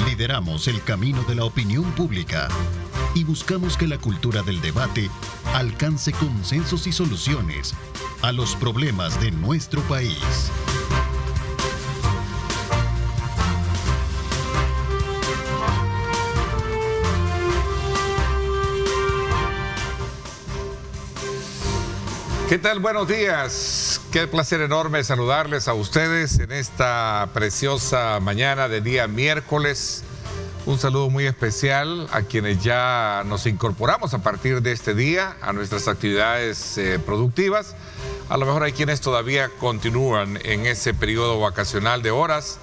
Lideramos el camino de la opinión pública y buscamos que la cultura del debate alcance consensos y soluciones a los problemas de nuestro país. ¿Qué tal? Buenos días. Qué placer enorme saludarles a ustedes en esta preciosa mañana de día miércoles. Un saludo muy especial a quienes ya nos incorporamos a partir de este día a nuestras actividades productivas. A lo mejor hay quienes todavía continúan en ese periodo vacacional de horas,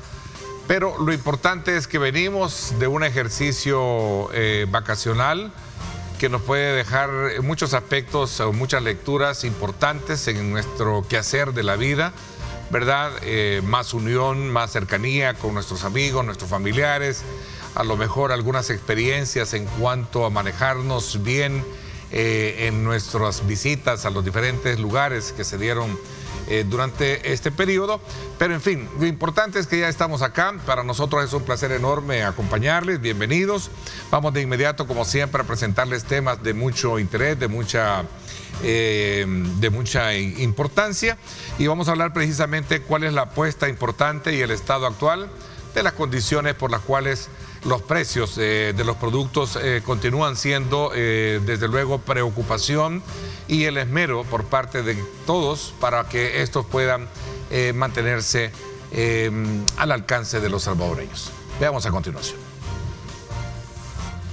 pero lo importante es que venimos de un ejercicio vacacional que nos puede dejar muchos aspectos o muchas lecturas importantes en nuestro quehacer de la vida, ¿verdad? Más unión, más cercanía con nuestros amigos, nuestros familiares, a lo mejor algunas experiencias en cuanto a manejarnos bien en nuestras visitas a los diferentes lugares que se dieron durante este periodo. Pero en fin, lo importante es que ya estamos acá. Para nosotros es un placer enorme acompañarles. Bienvenidos. Vamos de inmediato, como siempre, a presentarles temas de mucho interés, de mucha importancia, y vamos a hablar precisamente cuál es la apuesta importante y el estado actual de las condiciones por las cuales los precios de los productos continúan siendo desde luego preocupación y el esmero por parte de todos para que estos puedan mantenerse al alcance de los salvadoreños. Veamos a continuación.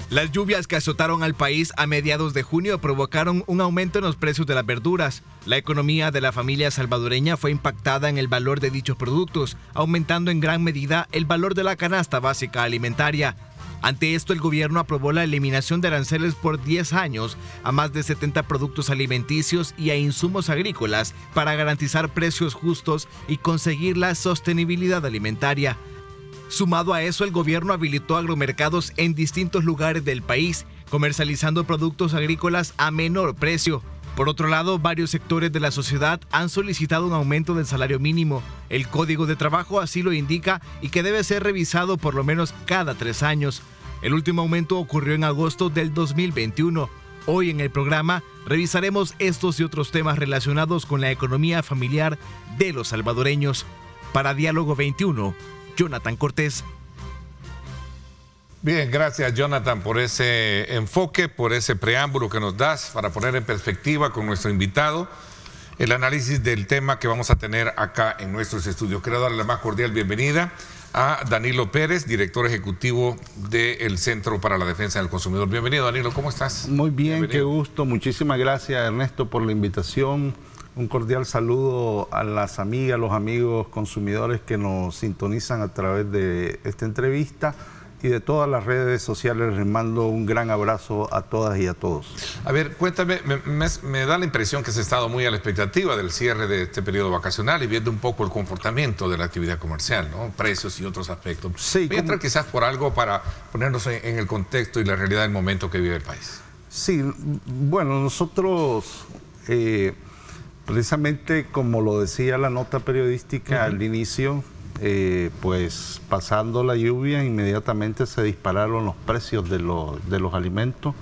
Las lluvias que azotaron al país a mediados de junio provocaron un aumento en los precios de las verduras. La economía de la familia salvadoreña fue impactada en el valor de dichos productos, aumentando en gran medida el valor de la canasta básica alimentaria. Ante esto, el gobierno aprobó la eliminación de aranceles por 10 años a más de 70 productos alimenticios y a insumos agrícolas para garantizar precios justos y conseguir la sostenibilidad alimentaria. Sumado a eso, el gobierno habilitó agromercados en distintos lugares del país, comercializando productos agrícolas a menor precio. Por otro lado, varios sectores de la sociedad han solicitado un aumento del salario mínimo. El Código de Trabajo así lo indica y que debe ser revisado por lo menos cada 3 años. El último aumento ocurrió en agosto del 2021. Hoy en el programa revisaremos estos y otros temas relacionados con la economía familiar de los salvadoreños. Para Diálogo 21, Jonathan Cortés. Bien, gracias Jonathan por ese enfoque, por ese preámbulo que nos das para poner en perspectiva con nuestro invitado el análisis del tema que vamos a tener acá en nuestros estudios. Quiero darle la más cordial bienvenida a Danilo Pérez, director ejecutivo del Centro para la Defensa del Consumidor. Bienvenido, Danilo, ¿cómo estás? Muy bien, bienvenido. Qué gusto. Muchísimas gracias, Ernesto, por la invitación. Un cordial saludo a las amigas, los amigos consumidores que nos sintonizan a través de esta entrevista y de todas las redes sociales. Les mando un gran abrazo a todas y a todos. A ver, cuéntame, me da la impresión que se ha estado muy a la expectativa del cierre de este periodo vacacional y viendo un poco el comportamiento de la actividad comercial, ¿no? Precios y otros aspectos. Sí, voy a entrar quizás por algo para ponernos en el contexto y la realidad del momento que vive el país. Sí, bueno, nosotros... precisamente como lo decía la nota periodística al inicio, pues pasando la lluvia inmediatamente se dispararon los precios de los alimentos.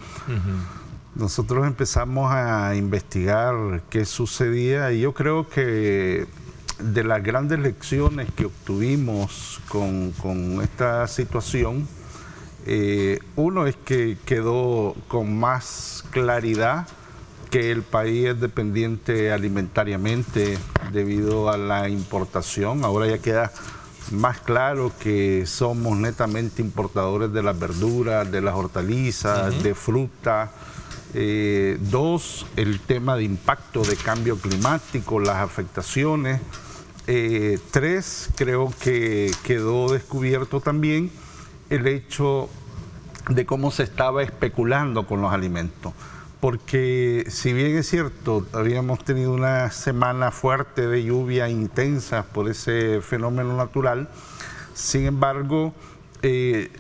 Nosotros empezamos a investigar qué sucedía y yo creo que de las grandes lecciones que obtuvimos con esta situación, uno es que quedó con más claridad que el país es dependiente alimentariamente debido a la importación. Ahora ya queda más claro que somos netamente importadores de las verduras, de las hortalizas, de fruta. 2, el tema de impacto de cambio climático, las afectaciones. 3, creo que quedó descubierto también el hecho de cómo se estaba especulando con los alimentos. Porque si bien es cierto, habíamos tenido una semana fuerte de lluvia intensa por ese fenómeno natural, sin embargo,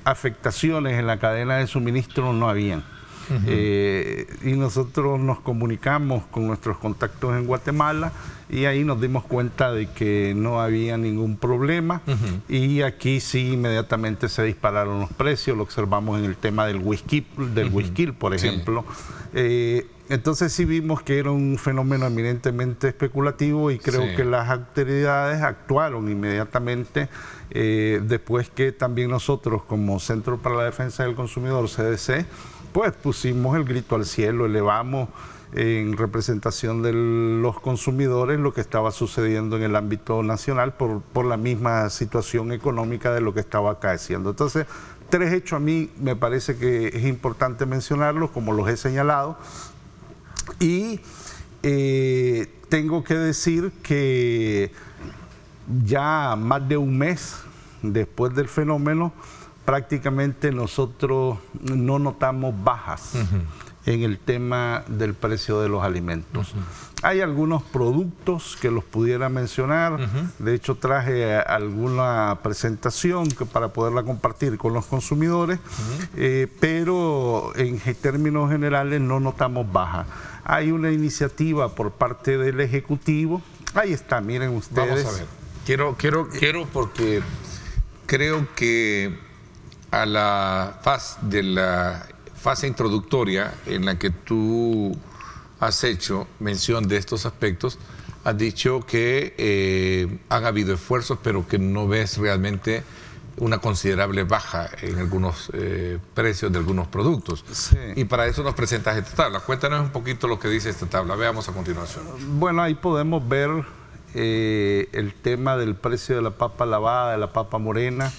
afectaciones en la cadena de suministro no habían. Y nosotros nos comunicamos con nuestros contactos en Guatemala y ahí nos dimos cuenta de que no había ningún problema. Y aquí sí inmediatamente se dispararon los precios, lo observamos en el tema del whisky, por ejemplo. Entonces sí vimos que era un fenómeno eminentemente especulativo y creo que las autoridades actuaron inmediatamente después que también nosotros como Centro para la Defensa del Consumidor, CDC, pues pusimos el grito al cielo, elevamos en representación de los consumidores lo que estaba sucediendo en el ámbito nacional por la misma situación económica de lo que estaba acaeciendo. Entonces, 3 hechos a mí me parece que es importante mencionarlos, como los he señalado. Y tengo que decir que ya más de un mes después del fenómeno, prácticamente nosotros no notamos bajas en el tema del precio de los alimentos. Hay algunos productos que los pudiera mencionar, de hecho traje alguna presentación para poderla compartir con los consumidores, pero en términos generales no notamos baja. Hay una iniciativa por parte del Ejecutivo, ahí está, miren ustedes. Vamos a ver, quiero porque creo que a la fase introductoria en la que tú has hecho mención de estos aspectos, has dicho que han habido esfuerzos, pero que no ves realmente una considerable baja en algunos precios de algunos productos. Sí. Y para eso nos presentas esta tabla. Cuéntanos un poquito lo que dice esta tabla. Veamos a continuación. Bueno, ahí podemos ver el tema del precio de la papa lavada, de la papa morena.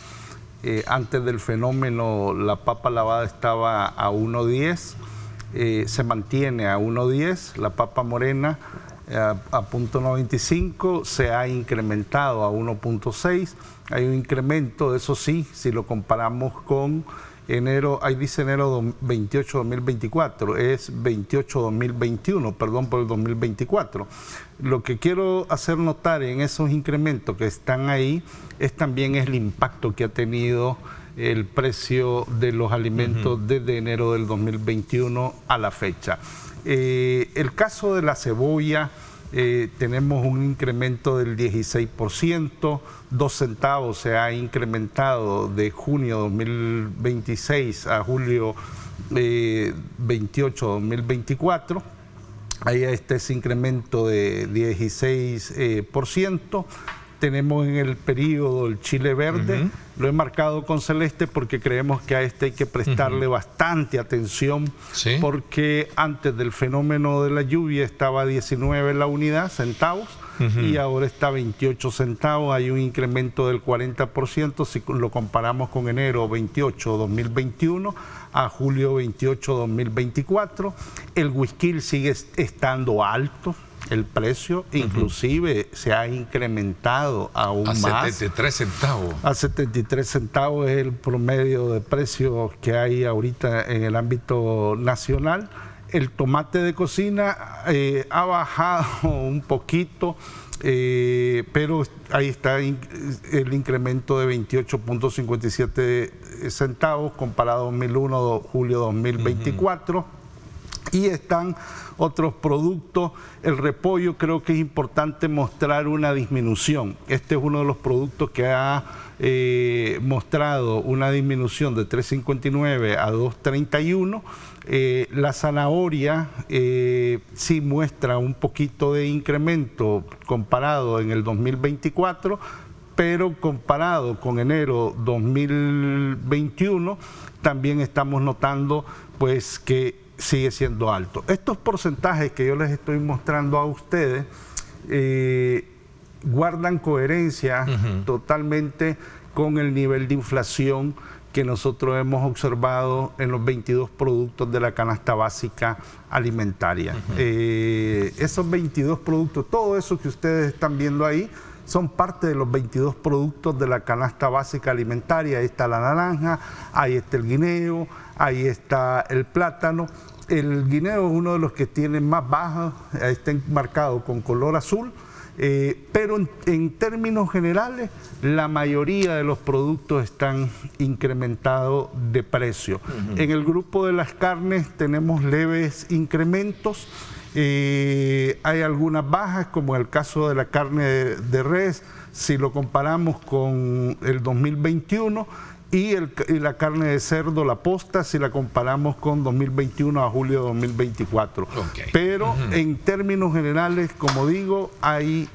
Antes del fenómeno la papa lavada estaba a 1.10, se mantiene a 1.10, la papa morena a 0.95, se ha incrementado a 1.6, hay un incremento, eso sí, si lo comparamos con enero, ahí dice enero 28 2024, es 28 2021, perdón por el 2024. Lo que quiero hacer notar en esos incrementos que están ahí es también el impacto que ha tenido el precio de los alimentos desde enero del 2021 a la fecha. El caso de la cebolla, tenemos un incremento del 16%, 2 centavos se ha incrementado de junio 2026 a julio 28 2024. Ahí está ese incremento de 16%. Tenemos en el periodo el chile verde, lo he marcado con celeste porque creemos que a este hay que prestarle bastante atención, porque antes del fenómeno de la lluvia estaba a 19 la unidad, centavos, y ahora está a 28 centavos, hay un incremento del 40% si lo comparamos con enero 28 2021 a julio 28 2024. El whisky sigue estando alto, el precio inclusive se ha incrementado aún más. A 73 centavos. A 73 centavos es el promedio de precios que hay ahorita en el ámbito nacional. El tomate de cocina ha bajado un poquito, pero ahí está el incremento de 28.57 centavos comparado a 2001, julio 2024. Y están otros productos. El repollo, creo que es importante mostrar una disminución. Este es uno de los productos que ha mostrado una disminución de 3.59 a 2.31. La zanahoria sí muestra un poquito de incremento comparado en el 2024, pero comparado con enero 2021 también estamos notando pues que sigue siendo alto. Estos porcentajes que yo les estoy mostrando a ustedes guardan coherencia totalmente con el nivel de inflación que nosotros hemos observado en los 22 productos de la canasta básica alimentaria. Esos 22 productos, todo eso que ustedes están viendo ahí, son parte de los 22 productos de la canasta básica alimentaria. Ahí está la naranja, ahí está el guineo, ahí está el plátano. El guineo es uno de los que tiene más baja, está marcado con color azul, Pero en términos generales, la mayoría de los productos están incrementados de precio. En el grupo de las carnes tenemos leves incrementos. Hay algunas bajas, como en el caso de la carne de res, si lo comparamos con el 2021, y la carne de cerdo, la posta, si la comparamos con 2021 a julio de 2024. Okay. Pero en términos generales, como digo, hay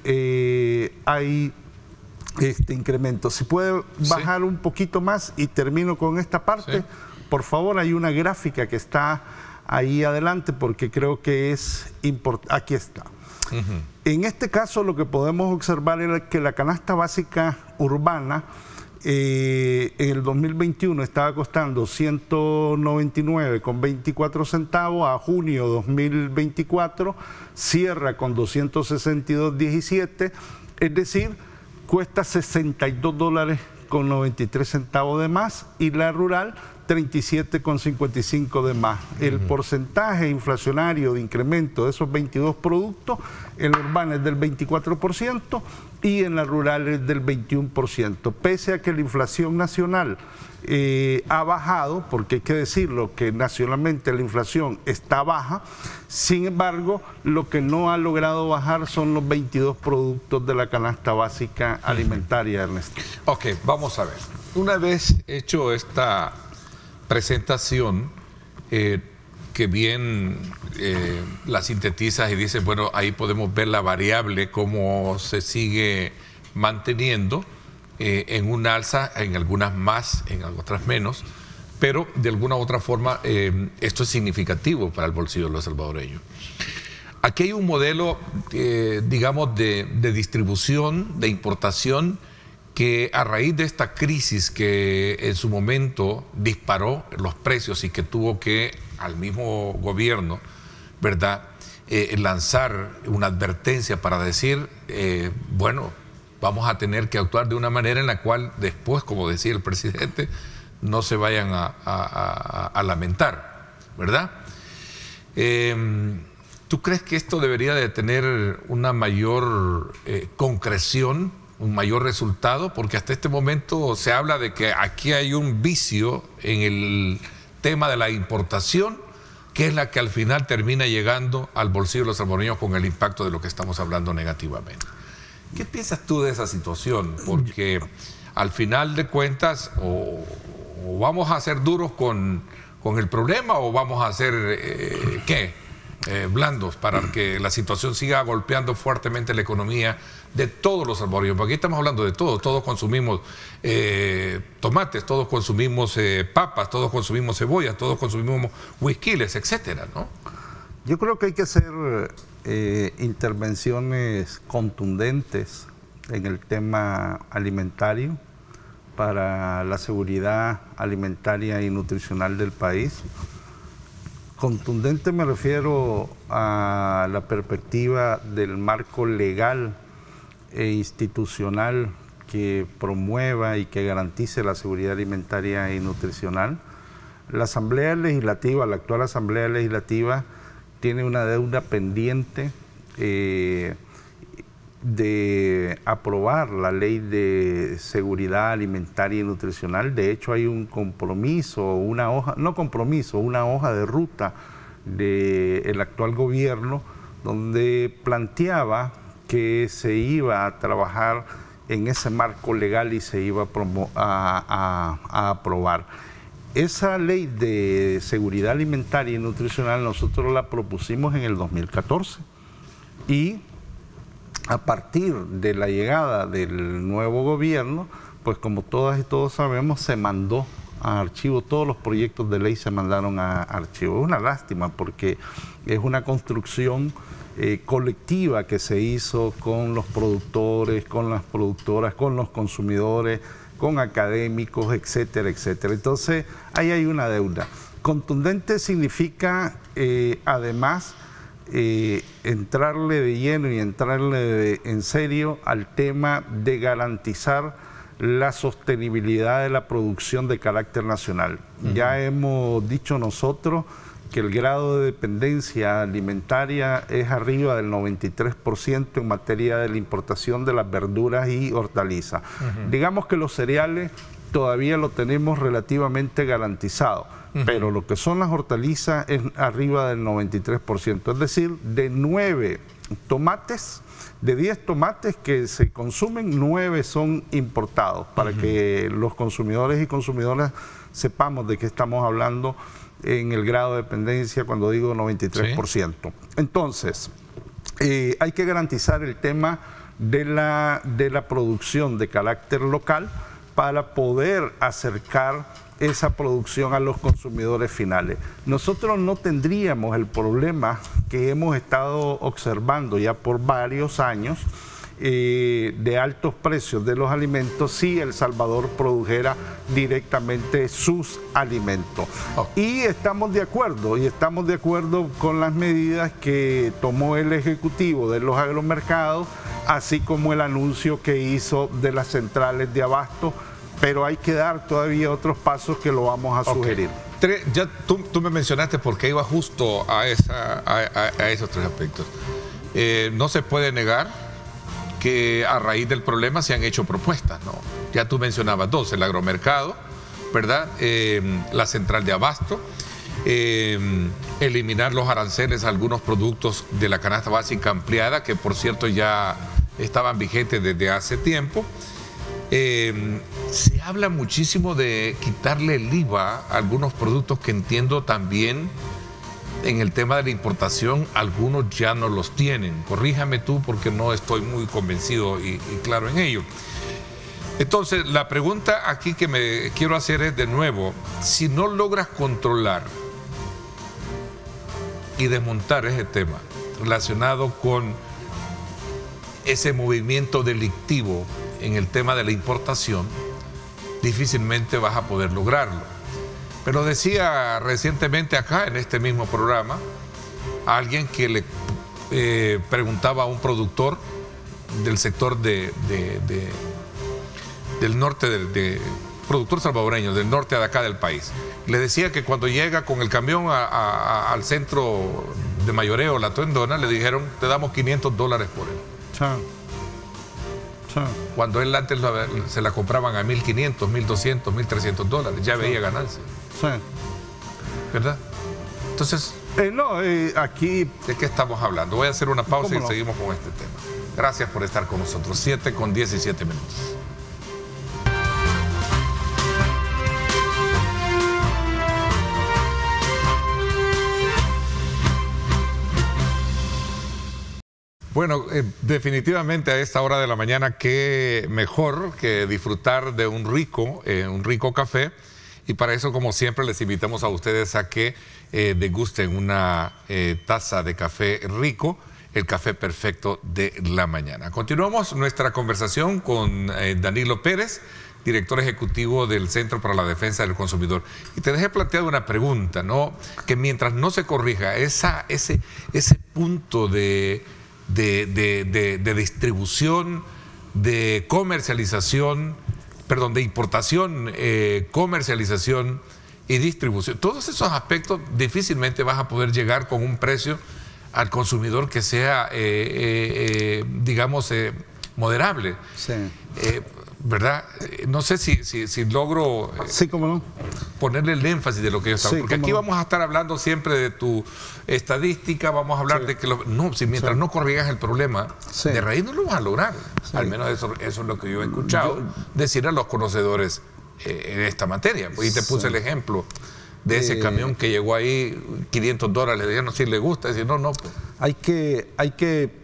este incremento. Si puede bajar un poquito más y termino con esta parte, por favor, hay una gráfica que está ahí adelante porque creo que es importante. Aquí está. En este caso lo que podemos observar es que la canasta básica urbana en el 2021 estaba costando 199,24 centavos, a junio 2024 cierra con 262,17, es decir, cuesta $62,93 de más, y la rural 37,55 de más. El porcentaje inflacionario de incremento de esos 22 productos en la urbana es del 24% y en la rural es del 21%. Pese a que la inflación nacional ha bajado, porque hay que decirlo que nacionalmente la inflación está baja, sin embargo, lo que no ha logrado bajar son los 22 productos de la canasta básica alimentaria, Ernesto. Ok, vamos a ver. Una vez hecho esta presentación, que bien la sintetizas y dices, bueno, ahí podemos ver la variable, cómo se sigue manteniendo en un alza, en algunas más, en otras menos, pero de alguna u otra forma esto es significativo para el bolsillo de los salvadoreños. Aquí hay un modelo, digamos, de distribución, de importación, que a raíz de esta crisis que en su momento disparó los precios y que tuvo que al mismo gobierno, ¿verdad?, lanzar una advertencia para decir, bueno, vamos a tener que actuar de una manera en la cual después, como decía el presidente, no se vayan a lamentar, ¿verdad? ¿Tú crees que esto debería de tener una mayor concreción, un mayor resultado? Porque hasta este momento se habla de que aquí hay un vicio en el tema de la importación, que es la que al final termina llegando al bolsillo de los salvadoreños con el impacto de lo que estamos hablando negativamente. ¿Qué piensas tú de esa situación? Porque al final de cuentas, o vamos a ser duros con el problema, o vamos a ser, blandos para que la situación siga golpeando fuertemente la economía de todos los salvadoreños. Porque aquí estamos hablando de todo. Todos consumimos tomates, todos consumimos papas, todos consumimos cebollas, todos consumimos huisquiles, etcétera, ¿no? Yo creo que hay que hacer intervenciones contundentes en el tema alimentario para la seguridad alimentaria y nutricional del país. Contundente me refiero a la perspectiva del marco legal e institucional que promueva y que garantice la seguridad alimentaria y nutricional. La Asamblea Legislativa, la actual Asamblea Legislativa, tiene una deuda pendiente de aprobar la ley de seguridad alimentaria y nutricional. De hecho, hay un compromiso, una hoja, no compromiso, una hoja de ruta del actual gobierno donde planteaba que se iba a trabajar en ese marco legal y se iba a aprobar. Esa ley de seguridad alimentaria y nutricional nosotros la propusimos en el 2014 y a partir de la llegada del nuevo gobierno, pues como todas y todos sabemos, se mandó a archivo, todos los proyectos de ley se mandaron a archivo. Es una lástima porque es una construcción colectiva que se hizo con los productores, con las productoras, con los consumidores, con académicos, etcétera, etcétera. Entonces, ahí hay una deuda. Contundente significa, además, entrarle de lleno y entrarle en serio al tema de garantizar la sostenibilidad de la producción de carácter nacional. Ya hemos dicho nosotros que el grado de dependencia alimentaria es arriba del 93% en materia de la importación de las verduras y hortalizas. Digamos que los cereales todavía lo tenemos relativamente garantizado, pero lo que son las hortalizas es arriba del 93%, es decir, de 9 tomates, de 10 tomates que se consumen, 9 son importados, para que los consumidores y consumidoras sepamos de qué estamos hablando en el grado de dependencia cuando digo 93%. ¿Sí? Entonces, hay que garantizar el tema de la producción de carácter local para poder acercar esa producción a los consumidores finales. Nosotros no tendríamos el problema que hemos estado observando ya por varios años de altos precios de los alimentos si El Salvador produjera directamente sus alimentos. Y estamos de acuerdo con las medidas que tomó el Ejecutivo de los agromercados, así como el anuncio que hizo de las centrales de abasto, pero hay que dar todavía otros pasos que lo vamos a sugerir. Ya tú me mencionaste porque iba justo a esos 3 aspectos. No se puede negar que a raíz del problema se han hecho propuestas, ¿no? Ya tú mencionabas 2, el agromercado, ¿verdad? La central de abasto, eliminar los aranceles a algunos productos de la canasta básica ampliada, que por cierto ya estaban vigentes desde hace tiempo. Se habla muchísimo de quitarle el IVA a algunos productos que entiendo también en el tema de la importación, algunos ya no los tienen. Corríjame tú porque no estoy muy convencido y claro en ello. Entonces, la pregunta aquí que me quiero hacer es de nuevo, si no logras controlar y desmontar ese tema relacionado con ese movimiento delictivo en el tema de la importación, difícilmente vas a poder lograrlo. Pero decía recientemente acá en este mismo programa a alguien que le preguntaba a un productor del sector del norte, productor salvadoreño del norte de acá del país. Le decía que cuando llega con el camión al centro de mayoreo, la Tuendona, le dijeron, te damos $500 por él. Cuando él antes se la compraban a $1.500, $1.200, $1.300, ya veía ganancia. Sí. ¿Verdad? Entonces, aquí... ¿de qué estamos hablando? Voy a hacer una pausa y seguimos con este tema. Gracias por estar con nosotros. 7:17. Bueno, definitivamente a esta hora de la mañana, qué mejor que disfrutar de un rico café. Y para eso, como siempre, les invitamos a ustedes a que degusten una taza de café rico, el café perfecto de la mañana. Continuamos nuestra conversación con Danilo Pérez, director ejecutivo del Centro para la Defensa del Consumidor. Y te dejé planteado una pregunta, ¿no? Que mientras no se corrija ese punto de distribución, de comercialización, perdón, de importación, comercialización y distribución, todos esos aspectos difícilmente vas a poder llegar con un precio al consumidor que sea, digamos, moderable. Sí. ¿Verdad? No sé si logro sí, cómo no, ponerle el énfasis de lo que yo estaba. Sí, porque aquí vamos a estar hablando siempre de tu estadística, vamos a hablar de que mientras no corrigas el problema, de raíz no lo vas a lograr. Al menos eso es lo que yo he escuchado decir a los conocedores en esta materia. Y te puse el ejemplo de ese camión que llegó ahí, $500, le dijeron si le gusta, decir no. Pues. Hay que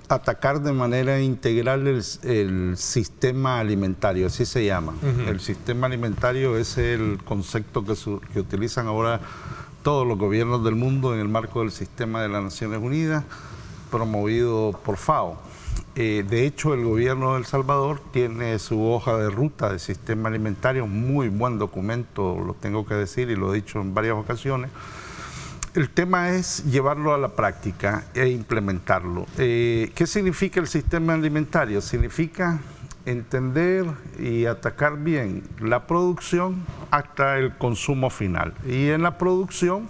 atacar de manera integral el sistema alimentario, así se llama. El sistema alimentario es el concepto que utilizan ahora todos los gobiernos del mundo en el marco del sistema de las Naciones Unidas, promovido por FAO. De hecho, el gobierno de El Salvador tiene su hoja de ruta de sistema alimentario, muy buen documento, lo tengo que decir y lo he dicho en varias ocasiones. El tema es llevarlo a la práctica e implementarlo. ¿Qué significa el sistema alimentario? Significa entender y atacar bien la producción hasta el consumo final. Y en la producción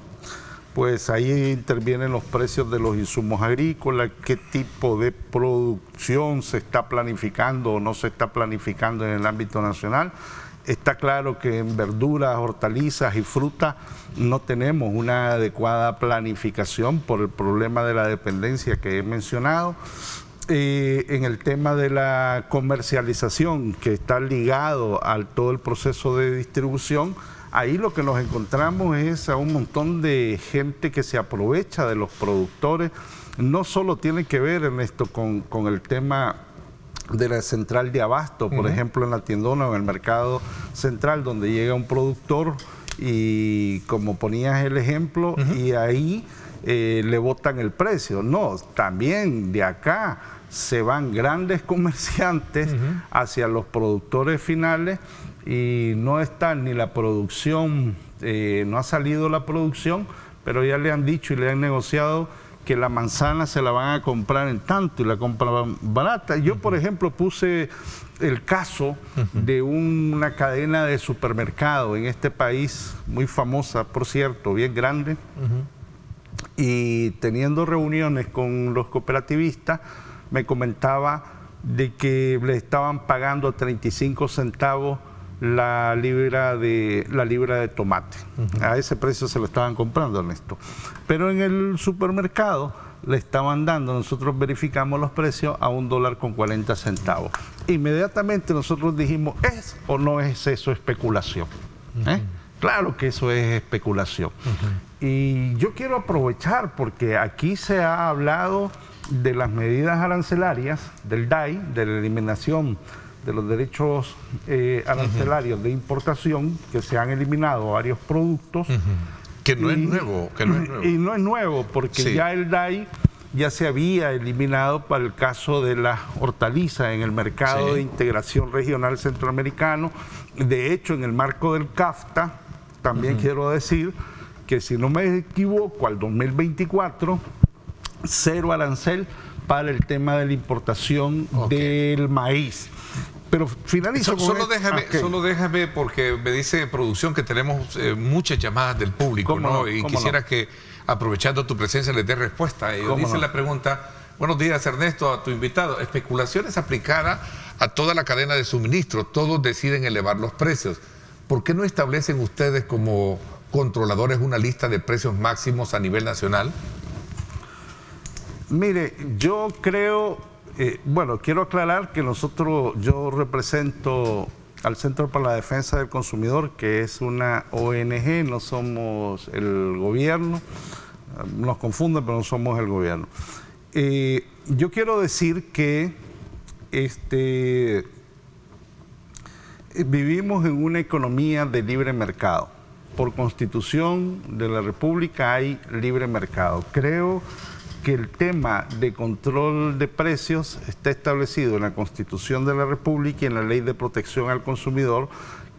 pues ahí intervienen los precios de los insumos agrícolas, qué tipo de producción se está planificando o no se está planificando en el ámbito nacional. Está claro que en verduras, hortalizas y frutas no tenemos una adecuada planificación por el problema de la dependencia que he mencionado. En el tema de la comercialización, que está ligado a todo el proceso de distribución, ahí lo que nos encontramos es a un montón de gente que se aprovecha de los productores. No solo tiene que ver en esto con el tema de la central de abasto, por ejemplo en la tiendona o en el mercado central, donde llega un productor y como ponías el ejemplo, y ahí le botan el precio. No, también de acá se van grandes comerciantes hacia los productores finales y no está ni la producción, no ha salido la producción, pero ya le han dicho y le han negociado que la manzana se la van a comprar en tanto y la compran barata. Yo, por ejemplo, puse el caso de una cadena de supermercado en este país, muy famosa, por cierto, bien grande, y teniendo reuniones con los cooperativistas, me comentaba de que le estaban pagando 35 centavos la libra de tomate. A ese precio se lo estaban comprando, Ernesto. Pero en el supermercado le estaban dando, nosotros verificamos los precios a $1.40. Inmediatamente nosotros dijimos, ¿es o no es eso especulación? Claro que eso es especulación. Y yo quiero aprovechar porque aquí se ha hablado de las medidas arancelarias, del DAI, de la eliminación de los derechos arancelarios de importación, que se han eliminado varios productos. Que no es nuevo. Y no es nuevo, porque ya el DAI ya se había eliminado para el caso de las hortalizas en el mercado de integración regional centroamericano. De hecho, en el marco del CAFTA, también quiero decir que si no me equivoco, al 2024, 0 arancel para el tema de la importación del maíz. Pero finalizo solo déjame, porque me dice producción que tenemos muchas llamadas del público, ¿no? Y quisiera que, aprovechando tu presencia, les dé respuesta. Dice la pregunta: buenos días, Ernesto, a tu invitado. Especulación es aplicada a toda la cadena de suministro. Todos deciden elevar los precios. ¿Por qué no establecen ustedes como controladores una lista de precios máximos a nivel nacional? Mire, yo creo... bueno, quiero aclarar que yo represento al Centro para la Defensa del Consumidor, que es una ONG, no somos el gobierno, nos confunden, pero no somos el gobierno. Yo quiero decir que vivimos en una economía de libre mercado. Por Constitución de la República hay libre mercado. Creo que el tema de control de precios está establecido en la Constitución de la República y en la Ley de Protección al Consumidor,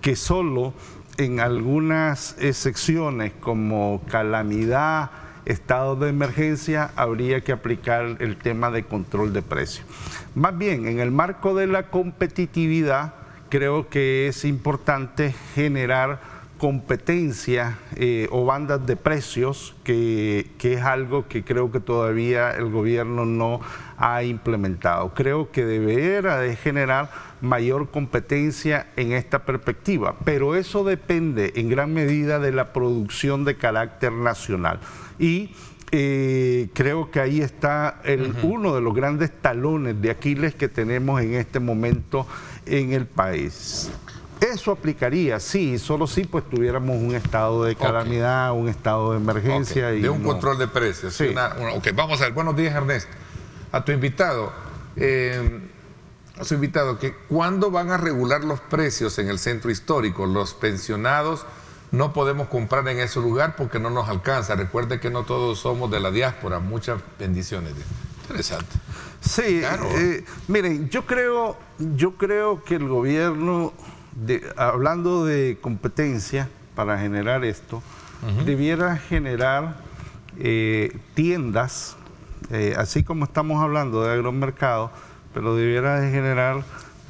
que solo en algunas excepciones como calamidad, estado de emergencia, habría que aplicar el tema de control de precios. Más bien, en el marco de la competitividad, creo que es importante generar competencia o bandas de precios, que es algo que creo que todavía el gobierno no ha implementado. Creo que debería de generar mayor competencia en esta perspectiva, pero eso depende en gran medida de la producción de carácter nacional. Y creo que ahí está uno de los grandes talones de Aquiles que tenemos en este momento en el país. Eso aplicaría, sí, solo si pues tuviéramos un estado de calamidad, un estado de emergencia. Y de un control de precios. Sí. Vamos a ver. Buenos días, Ernesto. A tu invitado, que ¿cuándo van a regular los precios en el centro histórico? Los pensionados no podemos comprar en ese lugar porque no nos alcanza. Recuerde que no todos somos de la diáspora. Muchas bendiciones. Interesante. Sí, claro. Miren, yo creo que el gobierno, hablando de competencia para generar esto, debiera generar tiendas, así como estamos hablando de agromercado, pero debiera de generar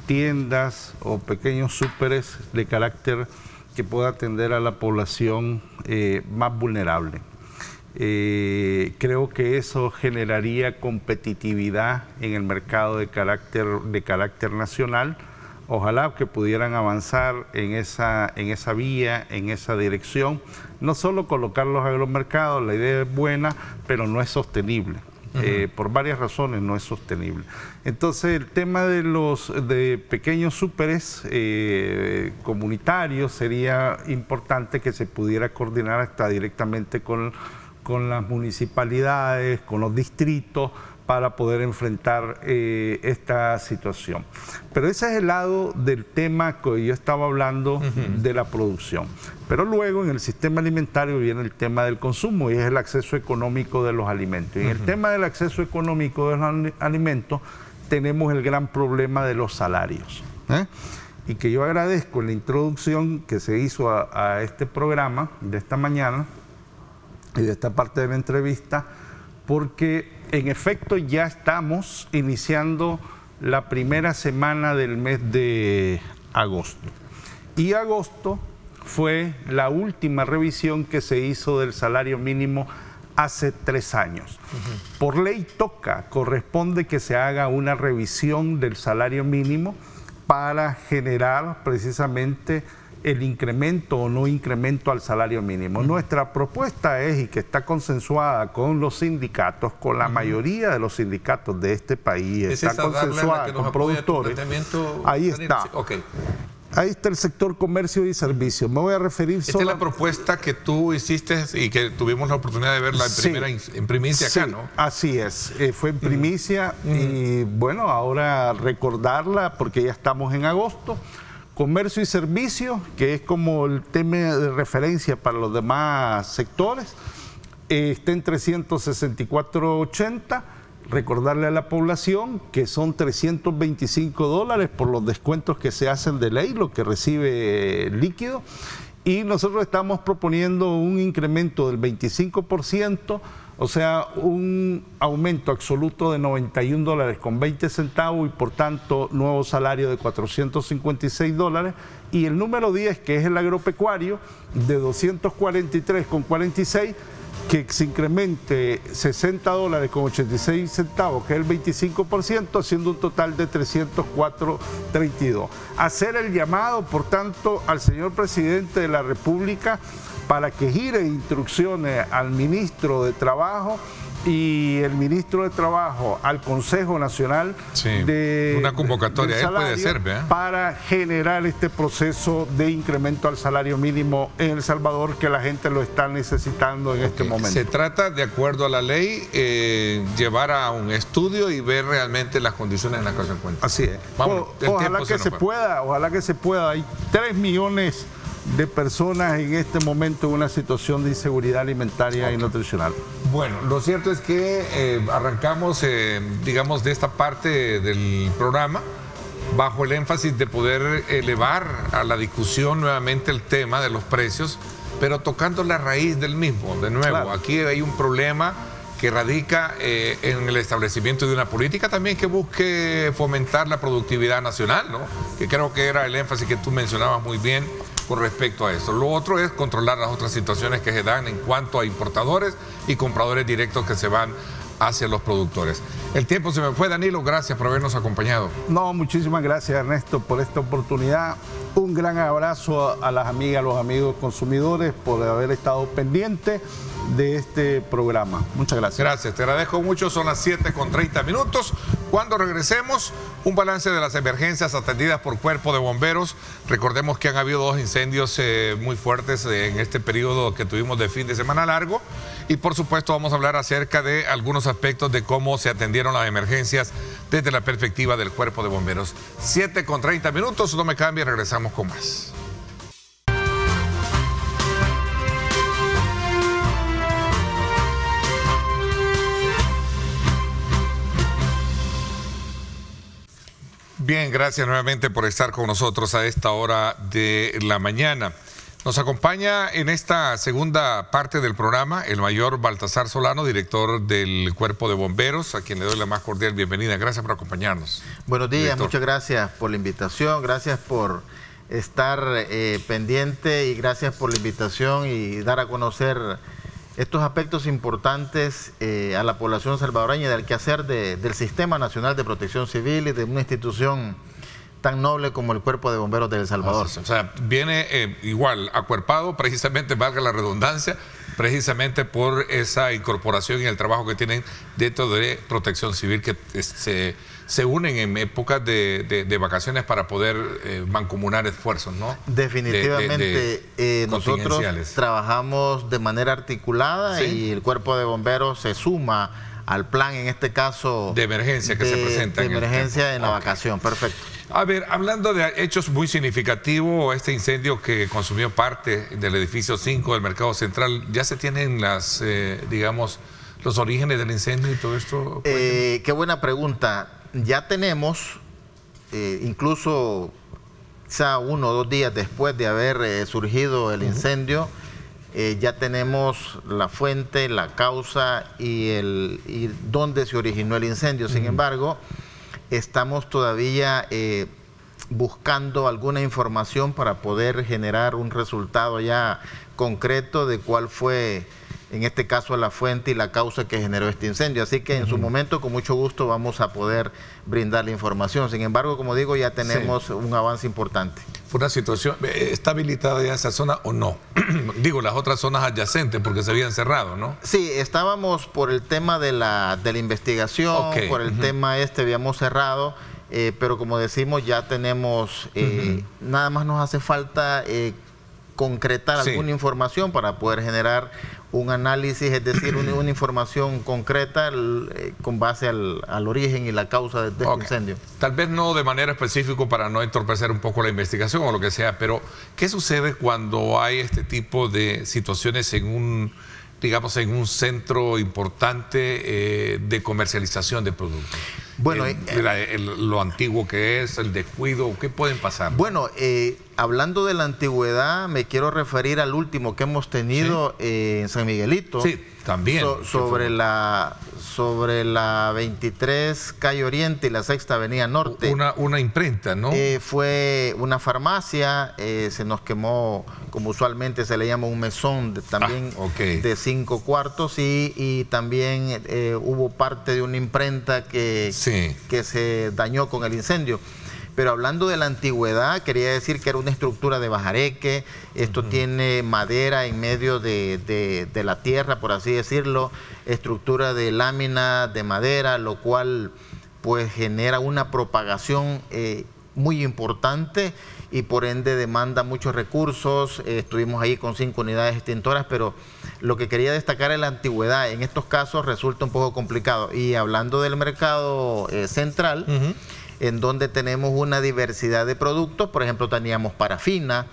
tiendas o pequeños súperes de carácter que pueda atender a la población más vulnerable. Creo que eso generaría competitividad en el mercado de carácter nacional. Ojalá que pudieran avanzar en esa vía, en esa dirección. No solo colocar los agromercados, la idea es buena, pero no es sostenible. Por varias razones no es sostenible. Entonces el tema de pequeños súperes comunitarios sería importante que se pudiera coordinar hasta directamente con las municipalidades, con los distritos, para poder enfrentar esta situación. Pero ese es el lado del tema que yo estaba hablando de la producción. Pero luego en el sistema alimentario viene el tema del consumo y es el acceso económico de los alimentos. Y en el tema del acceso económico de los alimentos tenemos el gran problema de los salarios. Y que yo agradezco la introducción que se hizo a este programa de esta mañana y de esta parte de la entrevista, porque en efecto ya estamos iniciando la primera semana del mes de agosto. Y agosto fue la última revisión que se hizo del salario mínimo hace 3 años. Por ley corresponde que se haga una revisión del salario mínimo para generar precisamente el incremento o no incremento al salario mínimo. Nuestra propuesta es, y que está consensuada con los sindicatos, con la mayoría de los sindicatos de este país, está consensuada con productores. Ahí está. Okay. Ahí está el sector comercio y servicios. Me voy a referir Esta es la propuesta que tú hiciste y que tuvimos la oportunidad de verla en primicia acá, ¿no? Así es. Fue en primicia y bueno, ahora recordarla porque ya estamos en agosto. Comercio y servicios, que es como el tema de referencia para los demás sectores, está en 364.80. Recordarle a la población que son $325 por los descuentos que se hacen de ley, lo que recibe líquido. Y nosotros estamos proponiendo un incremento del 25%, o sea, un aumento absoluto de $91.20 y por tanto nuevo salario de $456. Y el número 10, que es el agropecuario, de $243.46, que se incremente $60.86, que es el 25%, haciendo un total de $304.32. Hacer el llamado, por tanto, al señor presidente de la República para que gire instrucciones al ministro de Trabajo y el ministro de Trabajo al Consejo Nacional de una convocatoria puede ser, para generar este proceso de incremento al salario mínimo en El Salvador, que la gente lo está necesitando en este momento. Se trata, de acuerdo a la ley, llevar a un estudio y ver realmente las condiciones en las que se encuentran. Así es. Ojalá que se pueda, ojalá que se pueda. Hay 3 millones de personas en este momento en una situación de inseguridad alimentaria y nutricional. Bueno, lo cierto es que arrancamos, digamos, de esta parte del programa bajo el énfasis de poder elevar a la discusión nuevamente el tema de los precios, pero tocando la raíz del mismo. De nuevo, claro, aquí hay un problema que radica en el establecimiento de una política también que busque fomentar la productividad nacional, ¿no? Que creo que era el énfasis que tú mencionabas muy bien con respecto a eso. Lo otro es controlar las otras situaciones que se dan en cuanto a importadores y compradores directos que se van hacia los productores. El tiempo se me fue, Danilo, gracias por habernos acompañado. No, muchísimas gracias, Ernesto, por esta oportunidad. Un gran abrazo a las amigas, a los amigos consumidores por haber estado pendientes de este programa. Muchas gracias. Gracias, te agradezco mucho. Son las 7:30. Cuando regresemos, un balance de las emergencias atendidas por Cuerpo de Bomberos. Recordemos que han habido 2 incendios muy fuertes en este periodo que tuvimos de fin de semana largo. Y por supuesto vamos a hablar acerca de algunos aspectos de cómo se atendieron las emergencias desde la perspectiva del Cuerpo de Bomberos. 7:30, no me cambie, regresamos con más. Bien, gracias nuevamente por estar con nosotros a esta hora de la mañana. Nos acompaña en esta segunda parte del programa el mayor Baltasar Solano, director del Cuerpo de Bomberos, a quien le doy la más cordial bienvenida. Gracias por acompañarnos. Buenos días, director. Muchas gracias por la invitación, gracias por estar pendiente y gracias por la invitación y dar a conocer estos aspectos importantes a la población salvadoreña del quehacer del Sistema Nacional de Protección Civil y de una institución tan noble como el Cuerpo de Bomberos de El Salvador. O sea, viene igual acuerpado, precisamente, valga la redundancia, precisamente por esa incorporación y el trabajo que tienen dentro de Protección Civil, que se unen en épocas de vacaciones para poder mancomunar esfuerzos, ¿no? Definitivamente, nosotros trabajamos de manera articulada, ¿sí? Y el Cuerpo de Bomberos se suma al plan, en este caso de emergencia que se presenta de emergencia en la vacación. Perfecto. A ver, hablando de hechos muy significativos, este incendio que consumió parte del edificio 5 del Mercado Central, ¿ya se tienen las, digamos, los orígenes del incendio y todo esto? Qué buena pregunta. Ya tenemos, incluso quizá 1 o 2 días después de haber surgido el incendio, ya tenemos la fuente, la causa y dónde se originó el incendio. Sin embargo, estamos todavía buscando alguna información para poder generar un resultado ya concreto de cuál fue, en este caso, la fuente y la causa que generó este incendio. Así que en su momento, con mucho gusto, vamos a poder brindar la información. Sin embargo, como digo, ya tenemos un avance importante. ¿Fue una situación, está habilitada ya esa zona o no? Digo, las otras zonas adyacentes, porque se habían cerrado, ¿no? Sí, estábamos por el tema de la investigación, por el tema habíamos cerrado, pero como decimos, ya tenemos, nada más nos hace falta concretar alguna información para poder generar un análisis, es decir, una información concreta con base al origen y la causa de este incendio. Tal vez no de manera específica para no entorpecer un poco la investigación o lo que sea, pero ¿qué sucede cuando hay este tipo de situaciones en un, digamos, en un centro importante de comercialización de productos? Bueno, lo antiguo que es, el descuido, ¿qué pueden pasar? Bueno, hablando de la antigüedad, me quiero referir al último que hemos tenido en San Miguelito. Sí, también. Sobre la 23 Calle Oriente y la 6ª Avenida Norte. Una imprenta, ¿no? Fue una farmacia, se nos quemó, como usualmente se le llama, un mesón también de 5 cuartos y también hubo parte de una imprenta que se dañó con el incendio. Pero hablando de la antigüedad, quería decir que era una estructura de bajareque. Esto tiene madera en medio de la tierra, por así decirlo, estructura de lámina de madera, lo cual pues genera una propagación muy importante y por ende demanda muchos recursos. Estuvimos ahí con 5 unidades extintoras, pero lo que quería destacar es la antigüedad. En estos casos resulta un poco complicado. Y hablando del mercado central, en donde tenemos una diversidad de productos, por ejemplo, teníamos parafina,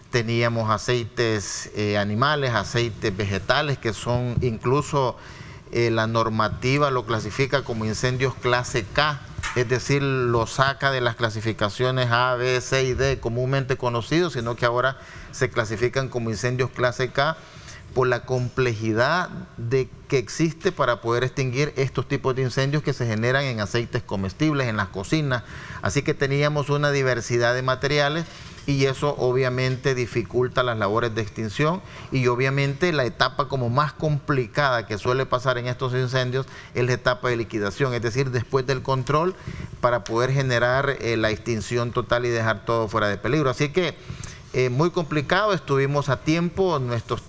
teníamos aceites animales, aceites vegetales, que son incluso la normativa lo clasifica como incendios clase K, es decir, lo saca de las clasificaciones A, B, C y D comúnmente conocidos, sino que ahora se clasifican como incendios clase K por la complejidad que existe para poder extinguir estos tipos de incendios que se generan en aceites comestibles, en las cocinas. Así que teníamos una diversidad de materiales y eso obviamente dificulta las labores de extinción y obviamente la etapa como más complicada que suele pasar en estos incendios es la etapa de liquidación, es decir, después del control para poder generar la extinción total y dejar todo fuera de peligro. Así que muy complicado, estuvimos a tiempo,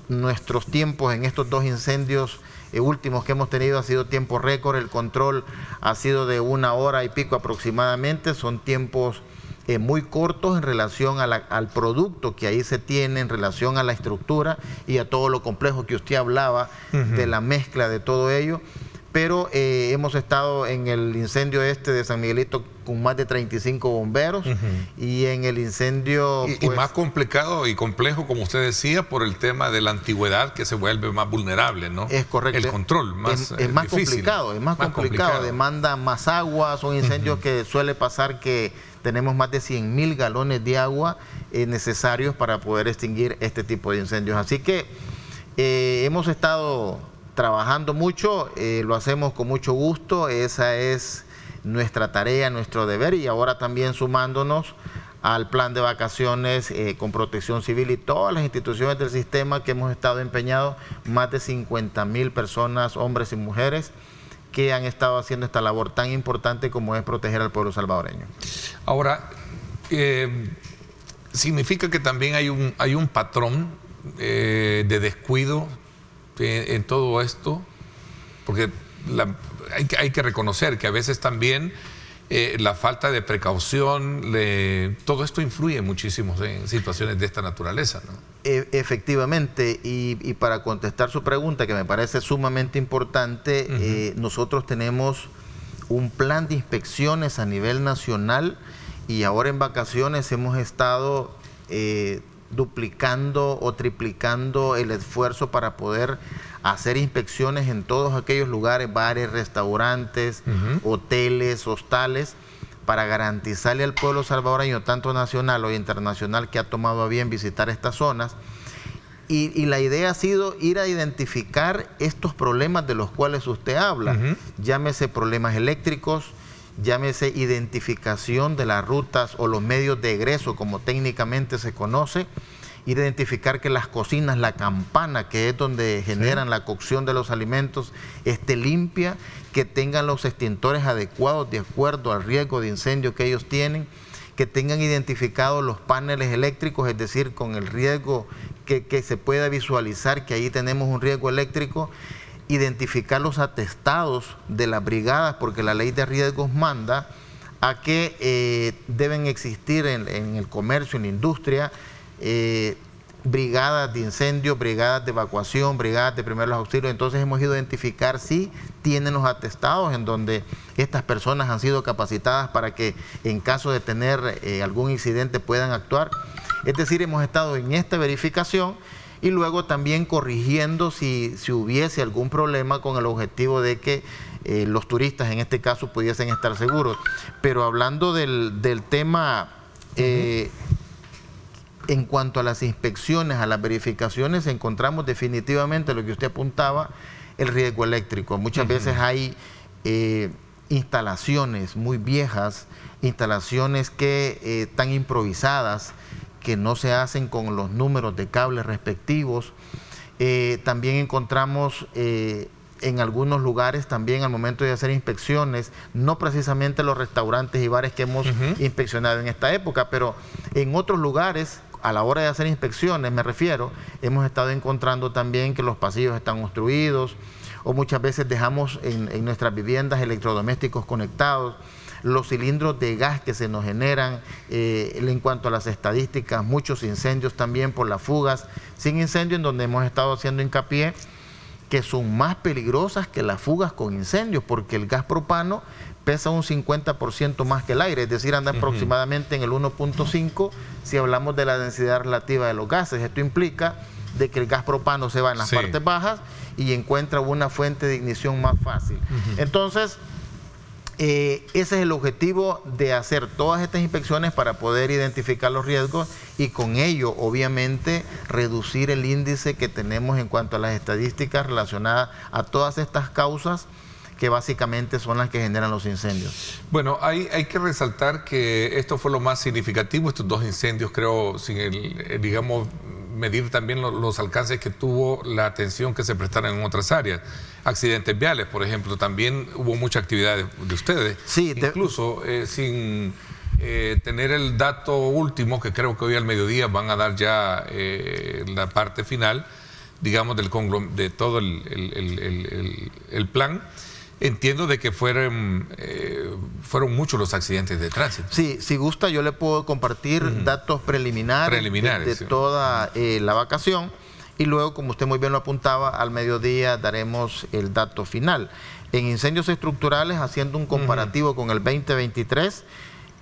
nuestros tiempos en estos 2 incendios últimos que hemos tenido ha sido tiempo récord, el control ha sido de 1 hora y pico aproximadamente, son tiempos muy cortos en relación al producto que ahí se tiene, en relación a la estructura y a todo lo complejo que usted hablaba de la mezcla de todo ello. Pero hemos estado en el incendio de San Miguelito con más de 35 bomberos y en el incendio... Y más complicado y complejo, como usted decía, por el tema de la antigüedad que se vuelve más vulnerable, ¿no? Es correcto. El control más es más complicado, demanda más agua, son incendios que suele pasar que tenemos más de 100.000 galones de agua necesarios para poder extinguir este tipo de incendios. Así que hemos estado trabajando mucho, lo hacemos con mucho gusto, esa es nuestra tarea, nuestro deber y ahora también sumándonos al plan de vacaciones con Protección Civil y todas las instituciones del sistema que hemos estado empeñados, más de 50.000 personas, hombres y mujeres, que han estado haciendo esta labor tan importante como es proteger al pueblo salvadoreño. Ahora, significa que también hay un patrón de descuido en todo esto, porque hay que reconocer que a veces también la falta de precaución, todo esto influye muchísimo en situaciones de esta naturaleza, ¿no? Efectivamente, y para contestar su pregunta, que me parece sumamente importante, nosotros tenemos un plan de inspecciones a nivel nacional y ahora en vacaciones hemos estado duplicando o triplicando el esfuerzo para poder hacer inspecciones en todos aquellos lugares, bares, restaurantes, hoteles, hostales, para garantizarle al pueblo salvadoreño, tanto nacional o internacional, que ha tomado a bien visitar estas zonas. Y la idea ha sido ir a identificar estos problemas de los cuales usted habla, llámese problemas eléctricos, llámese identificación de las rutas o los medios de egreso, como técnicamente se conoce, identificar que las cocinas, la campana, que es donde generan la cocción de los alimentos, esté limpia, que tengan los extintores adecuados de acuerdo al riesgo de incendio que ellos tienen, que tengan identificados los paneles eléctricos, es decir, con el riesgo que se pueda visualizar que ahí tenemos un riesgo eléctrico, identificar los atestados de las brigadas, porque la ley de riesgos manda a que deben existir en el comercio, en la industria, brigadas de incendio, brigadas de evacuación, brigadas de primeros auxilios. Entonces hemos ido a identificar si tienen los atestados en donde estas personas han sido capacitadas para que en caso de tener algún incidente puedan actuar. Es decir, hemos estado en esta verificación y luego también corrigiendo si hubiese algún problema, con el objetivo de que los turistas en este caso pudiesen estar seguros. Pero hablando del tema, en cuanto a las inspecciones, a las verificaciones, encontramos definitivamente lo que usted apuntaba, el riesgo eléctrico. Muchas veces hay instalaciones muy viejas, instalaciones que están improvisadas, que no se hacen con los números de cables respectivos. También encontramos en algunos lugares también al momento de hacer inspecciones, no precisamente los restaurantes y bares que hemos inspeccionado en esta época, pero en otros lugares, a la hora de hacer inspecciones, me refiero, hemos estado encontrando también que los pasillos están obstruidos, o muchas veces dejamos en nuestras viviendas electrodomésticos conectados, los cilindros de gas que se nos generan, en cuanto a las estadísticas, muchos incendios también por las fugas sin incendio, en donde hemos estado haciendo hincapié que son más peligrosas que las fugas con incendios, porque el gas propano pesa un 50% más que el aire, es decir, anda aproximadamente en el 1.5 si hablamos de la densidad relativa de los gases. Esto implica de que el gas propano se va en las partes bajas y encuentra una fuente de ignición más fácil. Entonces, ese es el objetivo de hacer todas estas inspecciones para poder identificar los riesgos y con ello, obviamente, reducir el índice que tenemos en cuanto a las estadísticas relacionadas a todas estas causas que básicamente son las que generan los incendios. Bueno, hay que resaltar que esto fue lo más significativo, estos dos incendios, creo, sin digamos, medir también los alcances que tuvo la atención que se prestaron en otras áreas. Accidentes viales, por ejemplo, también hubo mucha actividad de ustedes. Sí, incluso sin tener el dato último, que creo que hoy al mediodía van a dar ya la parte final, digamos, de todo el plan. Entiendo de que fueron muchos los accidentes de tránsito. Sí, si gusta yo le puedo compartir datos preliminares de toda la vacación y luego, como usted muy bien lo apuntaba, al mediodía daremos el dato final. En incendios estructurales, haciendo un comparativo con el 2023,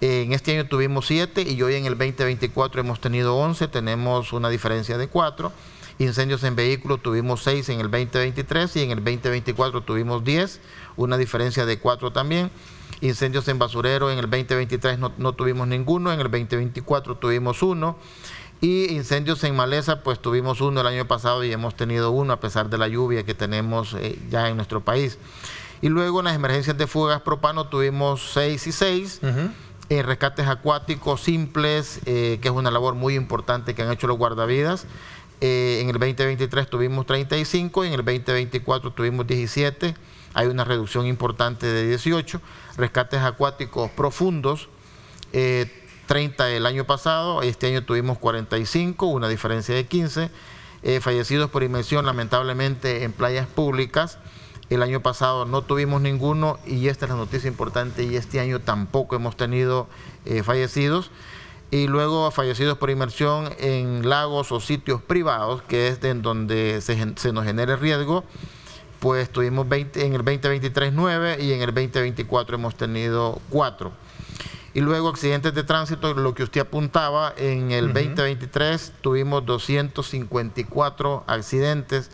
en este año tuvimos 7 y hoy en el 2024 hemos tenido 11, tenemos una diferencia de 4. Incendios en vehículos tuvimos 6 en el 2023 y en el 2024 tuvimos 10, una diferencia de 4 también. Incendios en basurero en el 2023 no tuvimos ninguno, en el 2024 tuvimos 1. Y incendios en maleza, pues tuvimos 1 el año pasado y hemos tenido 1 a pesar de la lluvia que tenemos ya en nuestro país. Y luego en las emergencias de fugas propano tuvimos 6 y 6. rescates acuáticos simples, que es una labor muy importante que han hecho los guardavidas. En el 2023 tuvimos 35, y en el 2024 tuvimos 17. Hay una reducción importante de 18. Rescates acuáticos profundos, 30 el año pasado, este año tuvimos 45, una diferencia de 15. Fallecidos por inmersión, lamentablemente, en playas públicas. El año pasado no tuvimos ninguno, y esta es la noticia importante, y este año tampoco hemos tenido fallecidos. Y luego fallecidos por inmersión en lagos o sitios privados, que es en donde se nos genera el riesgo, pues tuvimos 20, en el 2023 9, y en el 2024 hemos tenido 4. Y luego accidentes de tránsito, lo que usted apuntaba, en el 2023 tuvimos 254 accidentes,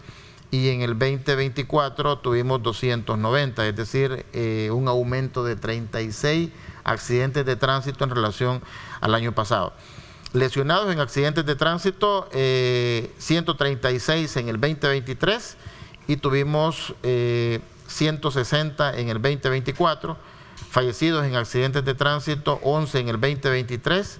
y en el 2024 tuvimos 290, es decir, un aumento de 36 accidentes de tránsito en relación al año pasado. Lesionados en accidentes de tránsito, 136 en el 2023, y tuvimos 160 en el 2024. Fallecidos en accidentes de tránsito, 11 en el 2023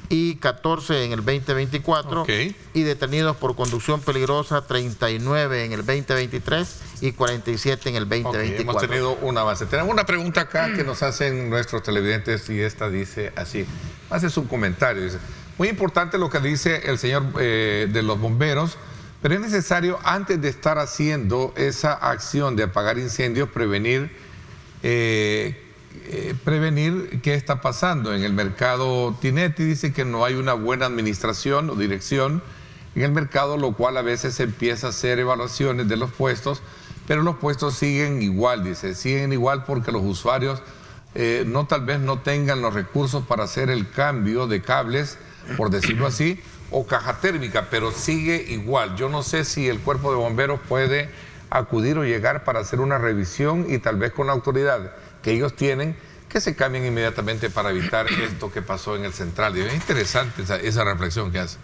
y 14 en el 2024. Y detenidos por conducción peligrosa, 39 en el 2023 y 47 en el 2024. Hemos tenido un avance. Tenemos una pregunta acá que nos hacen nuestros televidentes, y esta dice así, hace su comentario, dice: muy importante lo que dice el señor de los bomberos, pero es necesario, antes de estar haciendo esa acción de apagar incendios, prevenir qué está pasando en el mercado Tinetti. Dice que no hay una buena administración o dirección en el mercado, lo cual a veces se empieza a hacer evaluaciones de los puestos, pero los puestos siguen igual, dice, siguen igual porque los usuarios tal vez no tengan los recursos para hacer el cambio de cables, por decirlo así, o caja térmica, pero sigue igual. Yo no sé si el cuerpo de bomberos puede acudir o llegar para hacer una revisión, y tal vez con la autoridad que ellos tienen, que se cambien inmediatamente para evitar esto que pasó en el central. Y es interesante esa reflexión que hace.